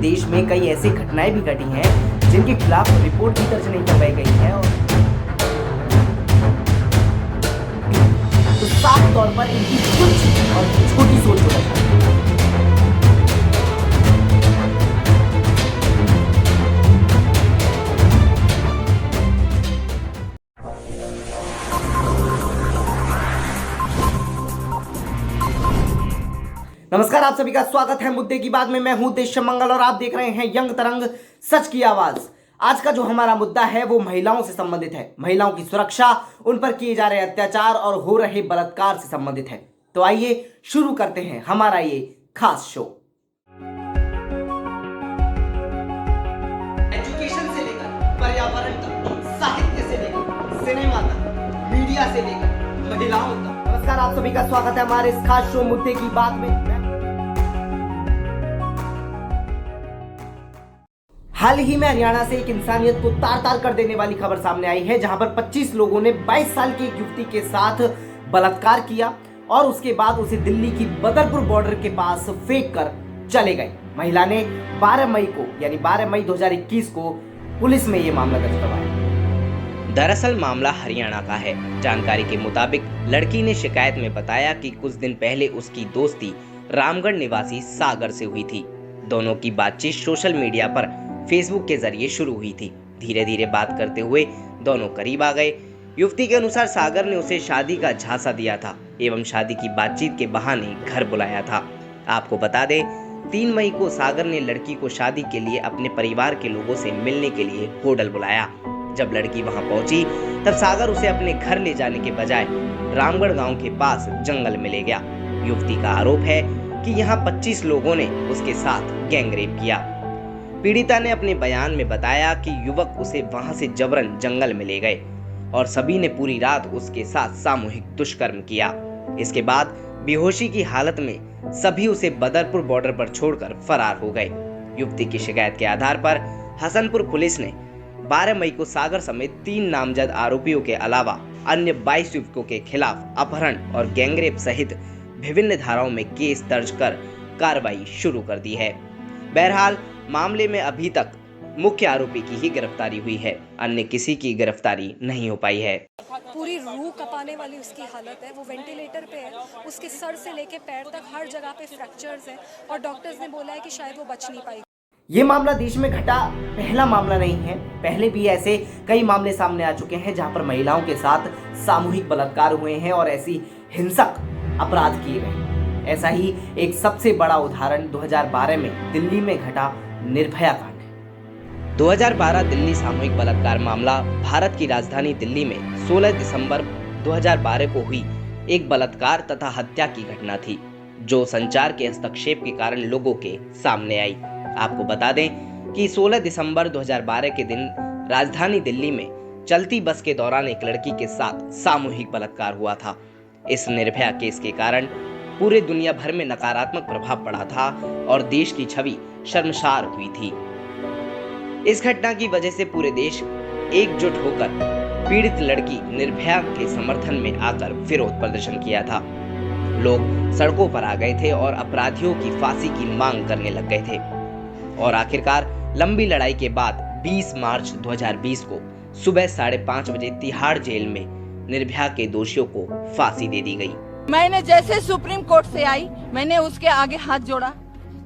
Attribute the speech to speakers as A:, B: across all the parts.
A: देश में कई ऐसी घटनाएं भी घटी हैं जिनके खिलाफ रिपोर्ट भी दर्ज नहीं करवाई गई है और तो साफ तौर पर इनकी कुछ और छोटी सोच हो रही है। नमस्कार, आप सभी का स्वागत है मुद्दे की बात में। मैं हूं देश मंगल और आप देख रहे हैं यंग तरंग, सच की आवाज। आज का जो हमारा मुद्दा है वो महिलाओं से संबंधित है। महिलाओं की सुरक्षा, उन पर किए जा रहे अत्याचार और हो रहे बलात्कार से संबंधित है। तो आइए शुरू करते हैं हमारा ये खास शो। एजुकेशन से लेकर पर्यावरण तक, साहित्य से लेकर सिनेमा तक, मीडिया से लेकर महिलाओं तक। नमस्कार, आप सभी का स्वागत है हमारे इस खास शो मुद्दे की बात में। हाल ही में हरियाणा से एक इंसानियत को तार तार कर देने वाली खबर सामने आई है, जहां पर 25 लोगों ने 22 साल की एक युवती के साथ बलात्कार किया और उसके बाद उसे दिल्ली की बदरपुर बॉर्डर के पास फेंक कर चले गए। महिला ने 12 मई को यानी 12 मई 2021 को पुलिस में यह मामला दर्ज करवाया।
B: दरअसल मामला हरियाणा का है। जानकारी के मुताबिक लड़की ने शिकायत में बताया कि कुछ दिन पहले उसकी दोस्ती रामगढ़ निवासी सागर से हुई थी। दोनों की बातचीत सोशल मीडिया पर फेसबुक के जरिए शुरू हुई थी। धीरे धीरे बात करते हुए दोनों करीब आ गए। युवती के अनुसार सागर ने उसे शादी का झांसा दिया था एवं शादी की बातचीत के बहाने घर बुलाया था। आपको बता दें, 3 मई को सागर ने लड़की को शादी के लिए अपने परिवार के लोगों से मिलने के लिए होटल बुलाया। जब लड़की वहां पहुंची तब सागर उसे अपने घर ले जाने के बजाय रामगढ़ गांव के पास जंगल में ले गया। युवती का आरोप है कि यहाँ 25 लोगों ने उसके साथ गैंगरेप किया। पीड़िता ने अपने बयान में बताया कि युवक उसे वहां से जबरन जंगल में ले गए और सभी ने पूरी रात उसके साथ सामूहिक दुष्कर्म किया। इसके बाद बेहोशी की हालत में सभी उसे बदरपुर बॉर्डर पर छोड़कर फरार हो गए। युवती की शिकायत के आधार पर हसनपुर पुलिस ने 12 मई को सागर समेत 3 नामजद आरोपियों के अलावा अन्य 22 युवकों के खिलाफ अपहरण और गैंगरेप सहित विभिन्न धाराओं में केस दर्ज कर कार्रवाई शुरू कर दी है। बहरहाल मामले में अभी तक मुख्य आरोपी की ही गिरफ्तारी हुई है, अन्य किसी की गिरफ्तारी नहीं हो पाई है।
C: पूरी रूह कपाने वाली उसकी हालत है। वो वेंटिलेटर पे है। उसके सर से लेके पैर तक हर जगह पे फ्रैक्चर्स हैं और डॉक्टर्स ने बोला है कि शायद वो बच नहीं पाएगी।
A: ये मामला देश में घटा पहला मामला नहीं है। पहले भी ऐसे कई मामले सामने आ चुके हैं जहां पर महिलाओं के साथ सामूहिक बलात्कार हुए हैं और ऐसी हिंसक अपराध किए गए। ऐसा ही एक सबसे बड़ा उदाहरण 2012 में दिल्ली में घटा निर्भया कांड है।
B: 2012 दिल्ली सामूहिक बलात्कार मामला भारत की राजधानी दिल्ली में 16 दिसंबर 2012 को हुई एक बलात्कार तथा हत्या की घटना थी, जो संचार के हस्तक्षेप के कारण लोगों के सामने आई। आपको बता दें कि 16 दिसंबर 2012 के दिन राजधानी दिल्ली में चलती बस के दौरान एक लड़की के साथ सामूहिक बलात्कार हुआ था। इस निर्भया केस के कारण पूरे दुनिया भर में नकारात्मक प्रभाव पड़ा था और देश की छवि शर्मसार हुई थी। इस घटना की वजह से पूरे देश एकजुट होकर पीड़ित लड़की निर्भया के समर्थन में आकर विरोध प्रदर्शन किया था। लोग सड़कों पर आ गए थे और अपराधियों की फांसी की मांग करने लग गए थे और आखिरकार लंबी लड़ाई के बाद 20 मार्च 2020 को सुबह 5:30 बजे तिहाड़ जेल में निर्भया के दोषियों को फांसी दे दी गई।
D: मैंने जैसे सुप्रीम कोर्ट से आई, मैंने उसके आगे हाथ जोड़ा,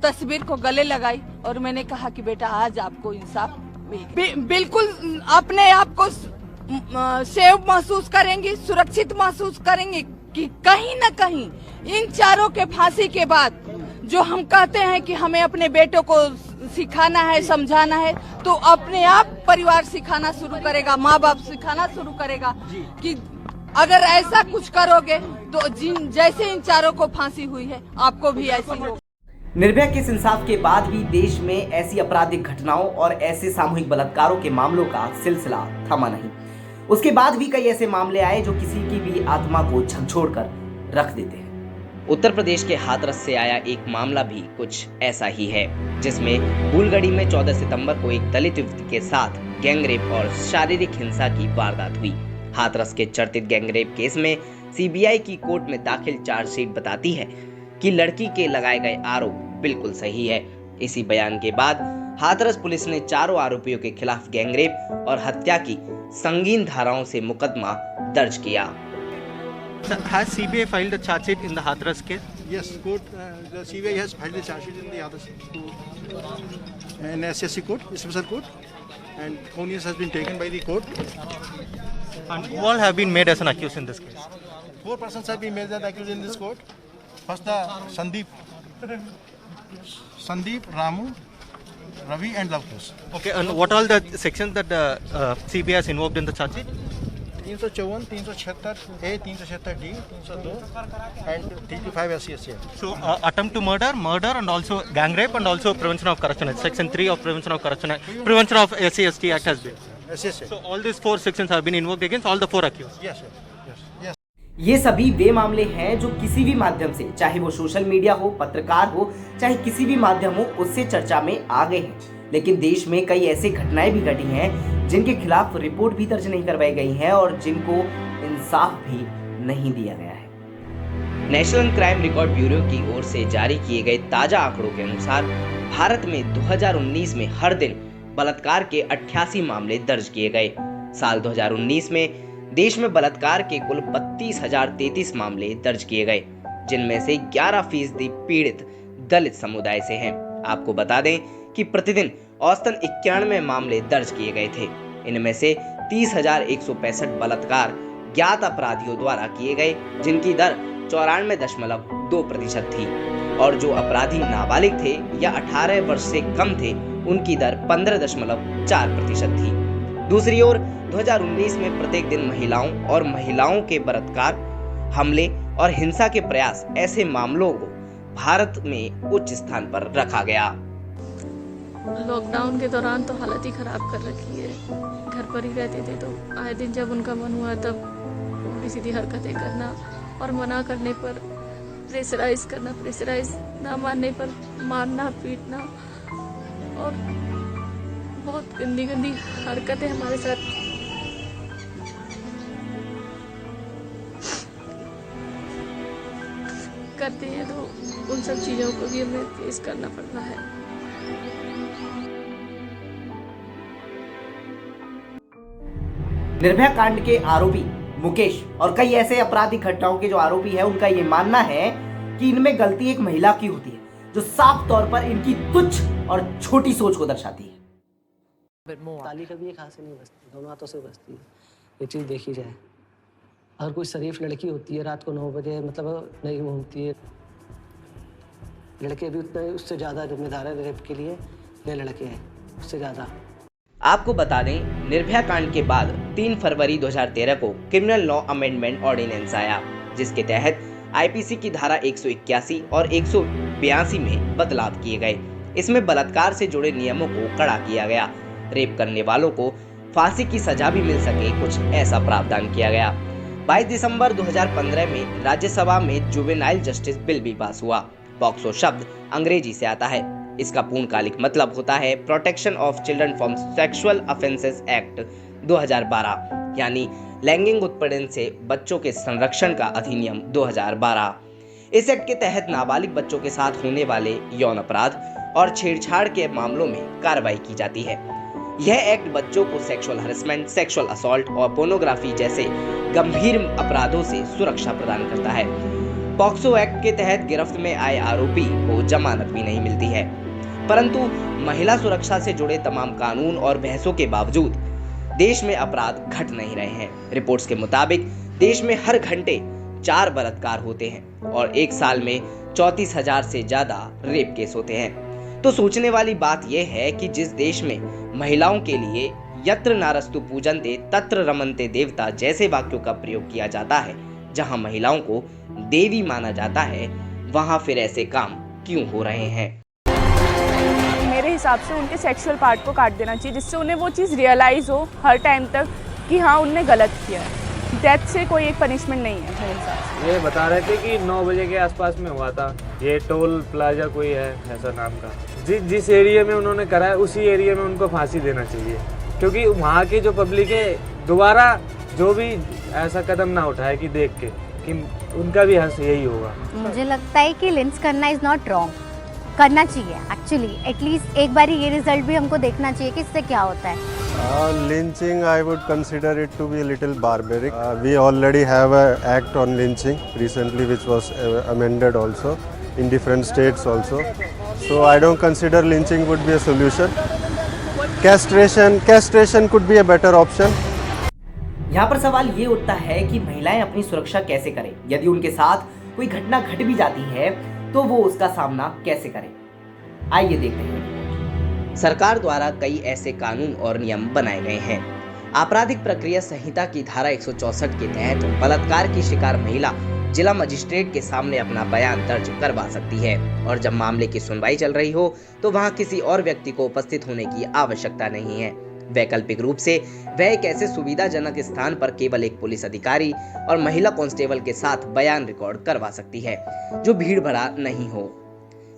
D: तस्वीर को गले लगाई और मैंने कहा कि बेटा आज आपको इंसाफ बिल्कुल अपने आप को सेफ महसूस करेंगी, सुरक्षित महसूस करेंगी कि कहीं न कहीं इन चारों के फांसी के बाद जो हम कहते हैं कि हमें अपने बेटों को सिखाना है, समझाना है, तो अपने आप परिवार सिखाना शुरू करेगा, माँ बाप सिखाना शुरू करेगा कि अगर ऐसा कुछ करोगे तो जैसे इन चारों को फांसी हुई है आपको भी ऐसी हो।
A: निर्भया के इंसाफ के बाद भी देश में ऐसी आपराधिक घटनाओं और ऐसे सामूहिक बलात्कारों के मामलों का सिलसिला थमा नहीं। उसके बाद भी कई ऐसे मामले आए जो किसी की भी आत्मा को झकझोर कर रख देते हैं।
B: उत्तर प्रदेश के हाथरस से आया एक मामला भी कुछ ऐसा ही है, जिसमें फूलगढ़ी में 14 सितंबर को एक दलित युवती के साथ गैंगरेप और शारीरिक हिंसा की वारदात हुई। हाथरस के चर्चित गैंगरेप केस में सीबीआई की कोर्ट में दाखिल चार्जशीट बताती है कि लड़की के लगाए गए आरोप बिल्कुल सही है इसी बयान के बाद हाथरस पुलिस ने चारों आरोपियों के खिलाफ गैंगरेप और हत्या की संगीन धाराओं से मुकदमा दर्ज किया।
E: Has CBI filed a charge sheet in the Hathras case?
F: Yes, court. The CBI has filed a charge sheet in the other in SSC court, special court, and cognizance has been taken by the court.
E: And who all have been made as an accused in this case?
F: 4 persons have been made as accused in this court. First, the Sandeep, Ramu, Ravi, and Lavkush.
E: Okay, and what all the sections that the CBI has invoked in the charge sheet?
F: 354, 376A, 376D, 302, and 325 SCSA.
E: So, attempt to murder, and also gang rape, and also prevention of corruption. It's Section 3 of Prevention of Corruption Act. Prevention of SC/ST Act has been.
F: SCSA.
E: So, all these 4 sections have been invoked against all the 4 accused.
F: Yes, sir. Yes.
A: ये सभी वे मामले हैं जो किसी भी माध्यम से, चाहे वो सोशल मीडिया हो, पत्रकार हो, चाहे किसी भी माध्यम हो, उससे चर्चा में आ गए हैं। लेकिन देश में कई ऐसी घटनाएं भी घटी हैं जिनके खिलाफ रिपोर्ट भी दर्ज नहीं करवाई गई है और जिनको इंसाफ भी नहीं दिया गया है।
B: नेशनल क्राइम रिकॉर्ड ब्यूरो की ओर से जारी किए गए ताजा आंकड़ों के अनुसार भारत में 2019 में हर दिन बलात्कार के 88 मामले दर्ज किए गए। साल 2019 में देश में बलात्कार के कुल 32,033 मामले दर्ज किए गए, जिनमें से 11% पीड़ित दलित समुदाय से हैं। आपको बता दें कि प्रतिदिन औसतन 91 मामले दर्ज किए गए थे। इनमें से 30,165 बलात्कार ज्ञात अपराधियों द्वारा किए गए, जिनकी दर 94.2% थी, और जो अपराधी नाबालिग थे या 18 वर्ष से कम थे, उनकी दर 15.4% थी। दूसरी ओर 2019 में प्रत्येक दिन महिलाओं के बलात्कार, हमले और हिंसा के प्रयास, ऐसे मामलों को भारत में उच्च स्थान पर रखा गया।
G: लॉकडाउन के दौरान तो हालत ही ख़राब कर रखी है। घर पर ही रहते थे तो आए दिन जब उनका मन हुआ तब उल्टी सीधी हरकतें करना और मना करने पर प्रेशराइज करना, प्रेशराइज ना मानने पर मारना, पीटना और बहुत गंदी गंदी हरकतें हमारे साथ करते हैं। तो उन सब चीज़ों को भी हमें फेस करना पड़ रहा है।
A: निर्भया कांड के आरोपी मुकेश और कई ऐसे आपराधिक घटनाओं के जो आरोपी है, उनका ये मानना है कि इनमें गलती एक महिला की होती है, जो साफ तौर पर इनकी तुच्छ और छोटी सोच को दर्शाती है।
H: ताली कभी एक हाथ से नहीं बजती, दोनों हाथों से बजती है। ये चीज़ देखी जाए, अगर कोई शरीफ लड़की होती है रात को 9 बजे मतलब नहीं घूमती है, लड़के भी उतने उससे ज़्यादा जिम्मेदार है रेप के लिए, ये लड़के हैं उससे ज़्यादा।
B: आपको बता दें, निर्भया कांड के बाद 3 फरवरी 2013 को क्रिमिनल लॉ अमेंडमेंट ऑर्डिनेंस आया, जिसके तहत आईपीसी की धारा 181 और 182 में बदलाव किए गए। इसमें बलात्कार से जुड़े नियमों को कड़ा किया गया। रेप करने वालों को फांसी की सजा भी मिल सके, कुछ ऐसा प्रावधान किया गया। 22 दिसंबर 2015 में राज्यसभा में जुवेनाइल जस्टिस बिल भी पास हुआ। पॉक्सो शब्द अंग्रेजी से आता है। इसका पूर्णकालिक मतलब होता है protection of children from sexual offences act 2012, यानी लैंगिक उत्पीड़न से बच्चों के संरक्षण का अधिनियम 2012। इस एक्ट के तहत नाबालिग बच्चों के साथ होने वाले यौन अपराध और छेड़छाड़ के मामलों में कार्रवाई की जाती है। यह एक्ट बच्चों को सेक्सुअल हरेसमेंट, सेक्सुअल असॉल्ट और पोर्नोग्राफी जैसे गंभीर अपराधों से सुरक्षा प्रदान करता है। पॉक्सो एक्ट के तहत गिरफ्त में आए आरोपी को जमानत भी नहीं मिलती है, परंतु महिला सुरक्षा से जुड़े तमाम कानून और बहसों के बावजूद देश में अपराध घट नहीं रहे हैं। रिपोर्ट्स के मुताबिक देश में हर घंटे 4 बलात्कार होते हैं और एक साल में 34,000 से ज्यादा रेप केस होते हैं। तो सोचने वाली बात यह है कि जिस देश में महिलाओं के लिए यत्र नारस्तु पूजन्ते तत्र रमन्ते देवता जैसे वाक्यों का प्रयोग किया जाता है, जहां महिलाओं को देवी माना जाता है, वहां फिर ऐसे काम क्यों हो रहे हैं?
I: मेरे हिसाब से उनके सेक्सुअल पार्ट को काट देना चाहिए, जिससे उन्हें वो चीज़ रियलाइज़ हो हर टाइम तक कि हाँ उनने गलत किया है। डेथ से कोई एक पनिशमेंट नहीं है मेरे हिसाब से।
J: ये बता रहे थे कि 9 बजे के आसपास में हुआ था। ये टोल प्लाजा कोई है ऐसा नाम का, जिस एरिया में उन्होंने करा है उसी एरिया में उनको फांसी देना चाहिए, क्योंकि वहाँ की जो पब्लिक है दोबारा जो भी ऐसा कदम ना उठाए कि देख के कि उनका भी हंस यही होगा।
K: मुझे लगता है कि लिंच करना इज़ नॉट रॉन्ग, करना चाहिए एक्चुअली, एटलीस्ट एक बार ये रिजल्ट भी हमको देखना चाहिए कि इससे क्या होता है।
L: Lynching, I would consider it to be a little barbaric. We already have an act on lynching recently, which was amended also in different states also. So I don't consider lynching would be a solution. Castration could be a better option.
A: यहाँ पर सवाल ये उठता है कि महिलाएं अपनी सुरक्षा कैसे करें, यदि उनके साथ कोई घटना घट भी जाती है तो वो उसका सामना कैसे करें। आइए देखते हैं।
B: सरकार द्वारा कई ऐसे कानून और नियम बनाए गए हैं। आपराधिक प्रक्रिया संहिता की धारा 164 के तहत बलात्कार की शिकार महिला जिला मजिस्ट्रेट के सामने अपना बयान दर्ज करवा सकती है और जब मामले की सुनवाई चल रही हो तो वहां किसी और व्यक्ति को उपस्थित होने की आवश्यकता नहीं है। वैकल्पिक रूप से वह एक ऐसे सुविधाजनक स्थान पर केवल एक पुलिस अधिकारी और महिला कांस्टेबल के साथ बयान रिकॉर्ड करवा सकती है जो भीड़ भरा नहीं हो,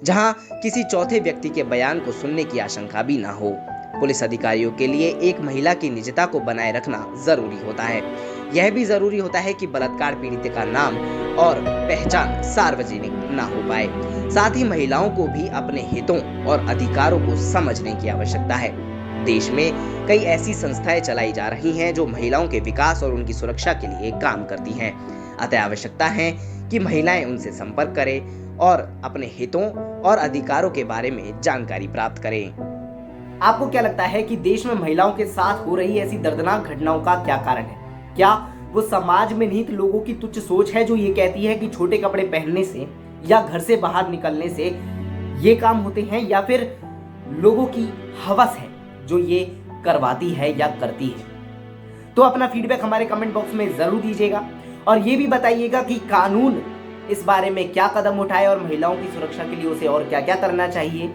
B: जहां किसी चौथे व्यक्ति के बयान को सुनने की आशंका भी ना हो। पुलिस अधिकारियों के लिए एक महिला की निजता को बनाए रखना जरूरी होता है। यह भी जरूरी होता है कि बलात्कार पीड़ित का नाम और पहचान सार्वजनिक ना हो पाए। साथ ही महिलाओं को भी अपने हितों और अधिकारों को समझने की आवश्यकता है। देश में कई ऐसी संस्थाएं चलाई जा रही हैं जो महिलाओं के विकास और उनकी सुरक्षा के लिए काम करती हैं। अतः आवश्यकता है कि महिलाएं उनसे संपर्क करें और अपने हितों और अधिकारों के बारे में जानकारी प्राप्त करें।
A: आपको क्या लगता है कि देश में महिलाओं के साथ हो रही ऐसी दर्दनाक घटनाओं का क्या कारण है? क्या वो समाज में निहित लोगों की तुच्छ सोच है जो ये कहती है कि छोटे कपड़े पहनने से या घर से बाहर निकलने से ये काम होते हैं, या फिर लोगों की हवस है जो ये करवाती है या करती है? तो अपना फीडबैक हमारे कमेंट बॉक्स में जरूर दीजिएगा और ये भी बताइएगा कि कानून इस बारे में क्या कदम उठाए और महिलाओं की सुरक्षा के लिए उसे और क्या क्या करना चाहिए।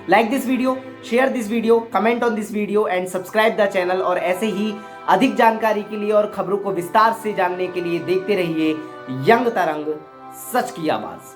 A: Like this video, share this video, comment on this video and subscribe the channel. और ऐसे ही अधिक जानकारी के लिए और खबरों को विस्तार से जानने के लिए देखते रहिए यंग तरंग, सच की आवाज।